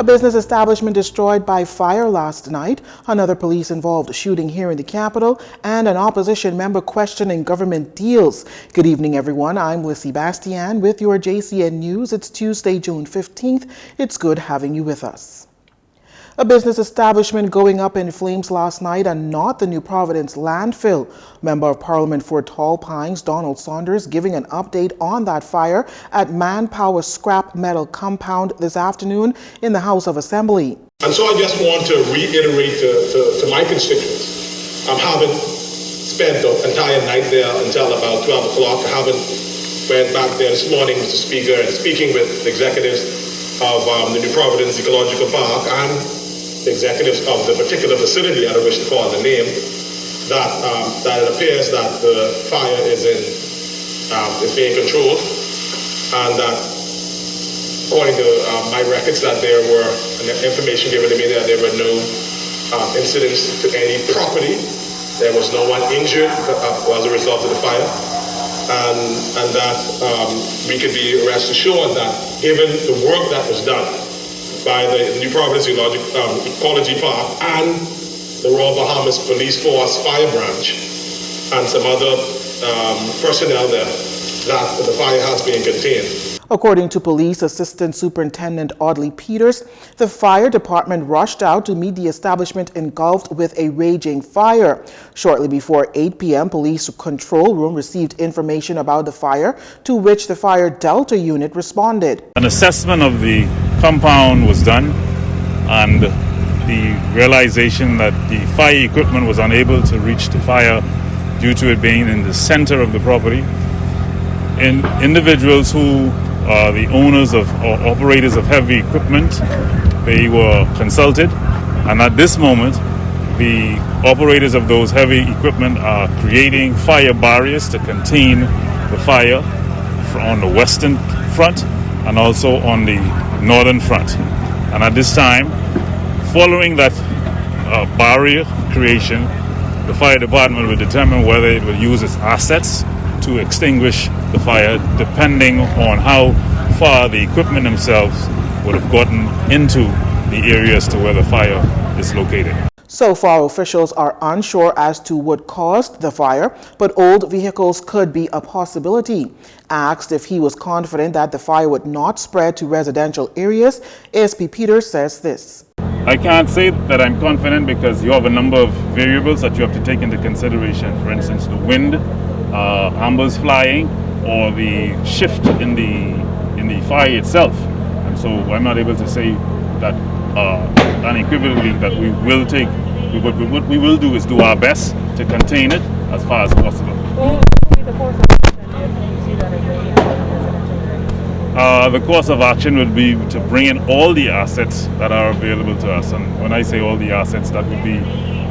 A business establishment destroyed by fire last night, another police-involved shooting here in the capital, and an opposition member questioning government deals. Good evening, everyone. I'm Jcn with your Jcn News. It's Tuesday, June 15th. It's good having you with us. A business establishment going up in flames last night and not the New Providence landfill. Member of Parliament for Tall Pines, Donald Saunders, giving an update on that fire at Manpower Scrap Metal Compound this afternoon in the House of Assembly. And so I just want to reiterate to my constituents, I haven't spent the entire night there until about 12 o'clock. I haven't went back there this morning, Mr. Speaker, and speaking with the executives of the New Providence Ecological Park and the executives of the particular facility, I don't wish to call the name, that it appears that the fire is being controlled, and that according to my records, that there were information given to me that there were no incidents to any property. There was no one injured as a result of the fire, and that we could be rest assured that given the work that was done by the New Providence Ecology Park and the Royal Bahamas Police Force Fire Branch and some other personnel there, that the fire has been contained. According to Police Assistant Superintendent Audley Peters, the fire department rushed out to meet the establishment engulfed with a raging fire. Shortly before 8 p.m., police control room received information about the fire, to which the Fire Delta unit responded. An assessment of the compound was done, and the realization that the fire equipment was unable to reach the fire due to it being in the center of the property. And individuals who are the owners of or operators of heavy equipment, they were consulted, and at this moment the operators of those heavy equipment are creating fire barriers to contain the fire on the western front and also on the northern front. And at this time, following that barrier creation, the fire department will determine whether it will use its assets to extinguish the fire, depending on how far the equipment themselves would have gotten into the areas to where the fire is located. So far, officials are unsure as to what caused the fire, but old vehicles could be a possibility. Asked if he was confident that the fire would not spread to residential areas, ASP Peters says this. I can't say that I'm confident because you have a number of variables that you have to take into consideration. For instance, the wind, ambers flying, or the shift in the fire itself. And so I'm not able to say that unequivocally that we will take. What we will do is do our best to contain it as far as possible. What will be the course of action if you see that it really the course of action would be to bring in all the assets that are available to us. And when I say all the assets, that would be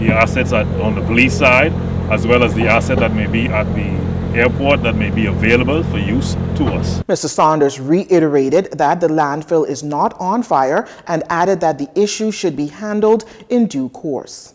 the assets on the police side, as well as the asset that may be at the airport that may be available for use to us. Mr. Saunders reiterated that the landfill is not on fire and added that the issue should be handled in due course.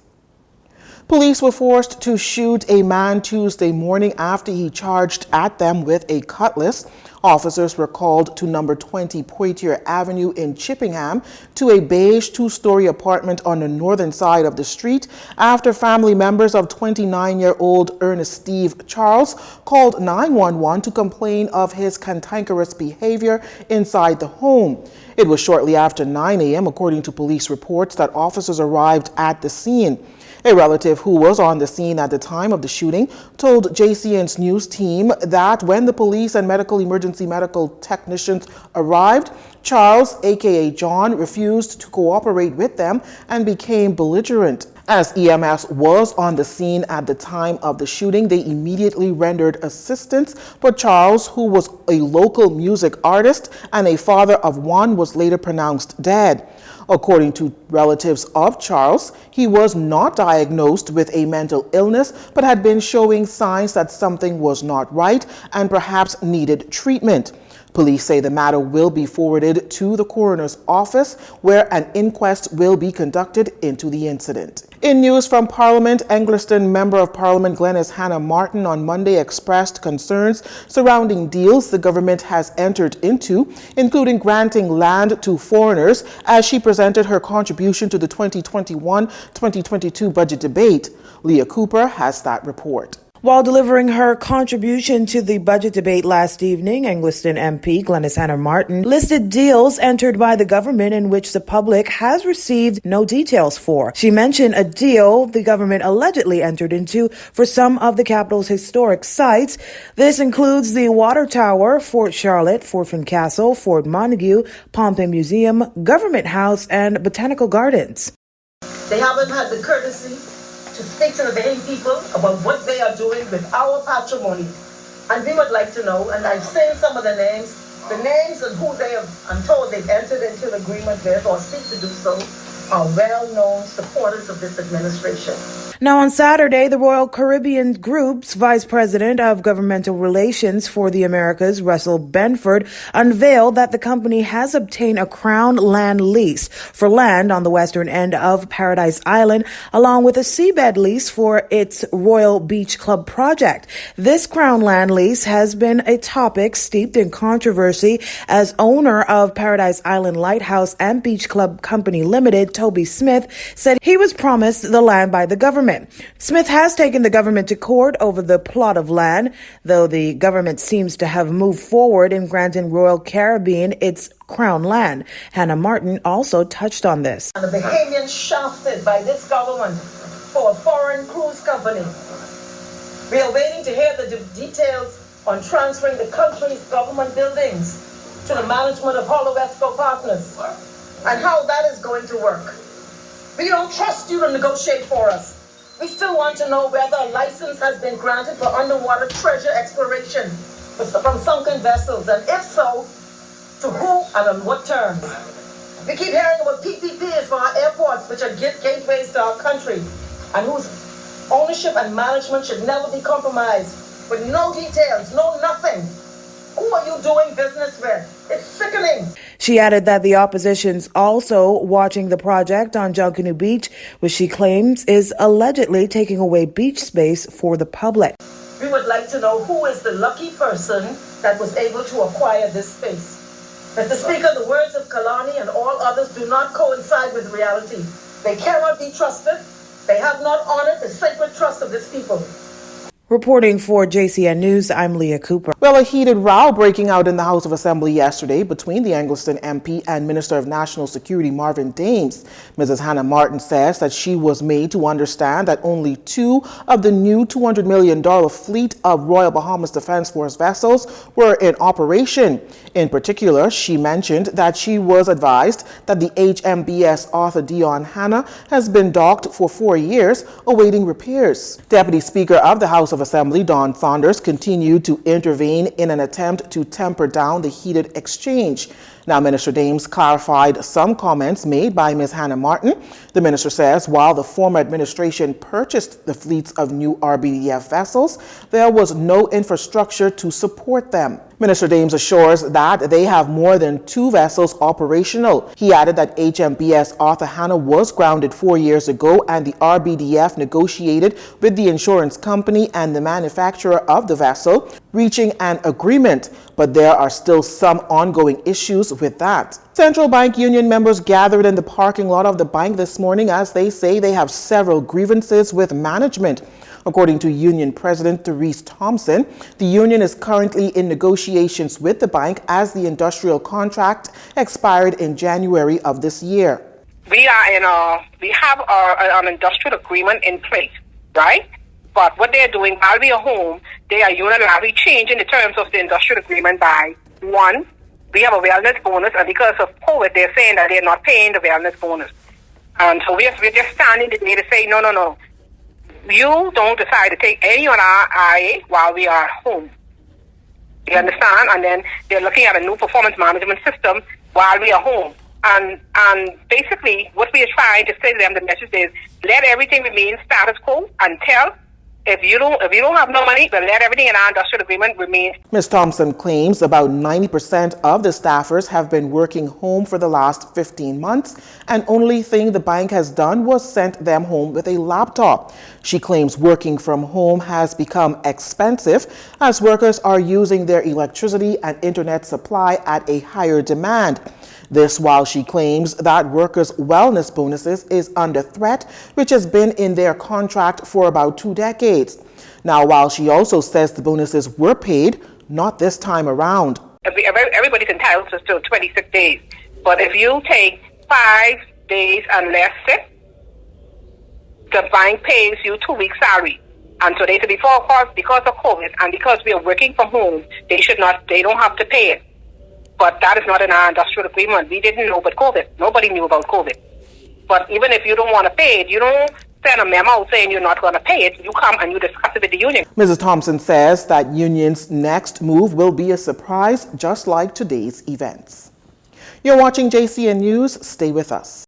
Police were forced to shoot a man Tuesday morning after he charged at them with a cutlass. Officers were called to number 20 Poitier Avenue in Chippenham to a beige two-story apartment on the northern side of the street after family members of 29-year-old Ernest Steve Charles called 911 to complain of his cantankerous behavior inside the home. It was shortly after 9 a.m., according to police reports, that officers arrived at the scene. A relative who was on the scene at the time of the shooting told Jcn's news team that when the police and medical technicians arrived, Charles, aka John, refused to cooperate with them and became belligerent. As EMS was on the scene at the time of the shooting, they immediately rendered assistance, but Charles, who was a local music artist and a father of one, was later pronounced dead. According to relatives of Charles, he was not diagnosed with a mental illness, but had been showing signs that something was not right and perhaps needed treatment. Police say the matter will be forwarded to the coroner's office, where an inquest will be conducted into the incident. In news from Parliament, Engliston Member of Parliament Glenys Hannah Martin on Monday expressed concerns surrounding deals the government has entered into, including granting land to foreigners, as she presented her contribution to the 2021-2022 budget debate. Leah Cooper has that report. While delivering her contribution to the budget debate last evening, Engliston MP Glenys Hannah Martin listed deals entered by the government in which the public has received no details for. She mentioned a deal the government allegedly entered into for some of the capital's historic sites. This includes the Water Tower, Fort Charlotte, Fort Fincastle, Fort Montague, Pompey Museum, Government House, and Botanical Gardens. They haven't had the courtesy to speak to the Bahamian people about what they are doing with our patrimony. And we would like to know, and I've seen some of the names and who they have, I'm told they've entered into an agreement with or seek to do so, are well-known supporters of this administration. Now, on Saturday, the Royal Caribbean Group's Vice President of Governmental Relations for the Americas, Russell Benford, unveiled that the company has obtained a Crown land lease for land on the western end of Paradise Island, along with a seabed lease for its Royal Beach Club project. This Crown land lease has been a topic steeped in controversy, as owner of Paradise Island Lighthouse and Beach Club Company Limited, Toby Smith, said he was promised the land by the government. Smith has taken the government to court over the plot of land, though the government seems to have moved forward in granting Royal Caribbean its Crown land. Hannah Martin also touched on this. And the Bahamians shafted by this government for a foreign cruise company. We are waiting to hear the details on transferring the country's government buildings to the management of Hollow Esco Partners and how that is going to work. We don't trust you to negotiate for us. We still want to know whether a license has been granted for underwater treasure exploration from sunken vessels, and if so, to who and on what terms. We keep hearing about PPPs for our airports, which are gateways to our country, and whose ownership and management should never be compromised, with no details, no nothing. Who are you doing business with? It's sickening. She added that the opposition's also watching the project on Junkanoo Beach, which she claims is allegedly taking away beach space for the public. We would like to know who is the lucky person that was able to acquire this space. Mr. Speaker, the words of Kalani and all others do not coincide with reality. They cannot be trusted. They have not honored the sacred trust of this people. Reporting for Jcn News, I'm Leah Cooper. Well, a heated row breaking out in the House of Assembly yesterday between the Engliston MP and Minister of National Security Marvin Dames. Mrs. Hannah Martin says that she was made to understand that only 2 of the new $200 million fleet of Royal Bahamas Defense Force vessels were in operation. In particular, she mentioned that she was advised that the HMBS Arthur Dion Hannah has been docked for 4 years, awaiting repairs. Deputy Speaker of the House of Assembly, Don Saunders, continued to intervene in an attempt to temper down the heated exchange. Now, Minister Dames clarified some comments made by Ms. Hannah Martin. The minister says while the former administration purchased the fleets of new RBDF vessels, there was no infrastructure to support them. Minister Dames assures that they have more than 2 vessels operational. He added that HMBS Arthur Hannah was grounded 4 years ago, and the RBDF negotiated with the insurance company and the manufacturer of the vessel, reaching an agreement, but there are still some ongoing issues with that. Central Bank Union members gathered in the parking lot of the bank this morning as they say they have several grievances with management. According to Union President Therese Thompson, the union is currently in negotiations with the bank as the industrial contract expired in January of this year. We have an industrial agreement in place, right? But what they're doing while we are home, they are unilaterally changing the terms of the industrial agreement by 1, we have a wellness bonus, and because of COVID, they're saying that they're not paying the wellness bonus. And so we're just standing today to say, no. You don't decide to take any on our IA while we are home. You understand? And then they're looking at a new performance management system while we are home. And basically what we are trying to say to them, the message is, let everything remain status quo until If you don't have no money, then let everything in our industrial agreement remain. Ms. Thompson claims about 90% of the staffers have been working home for the last 15 months, and only thing the bank has done was sent them home with a laptop. She claims working from home has become expensive as workers are using their electricity and internet supply at a higher demand. This while she claims that workers' wellness bonuses is under threat, which has been in their contract for about 2 decades. Now, while she also says the bonuses were paid, not this time around. Everybody's entitled to 26 days. But if you take 5 days and less sick, the bank pays you 2 weeks' salary. And so they said before, of course, because of COVID and because we are working from home, they don't have to pay it. But that is not in our industrial agreement. We didn't know about COVID. Nobody knew about COVID. But even if you don't want to pay it, you don't send a memo saying you're not going to pay it. You come and you discuss it with the union. Mrs. Thompson says that union's next move will be a surprise, just like today's events. You're watching JCN News. Stay with us.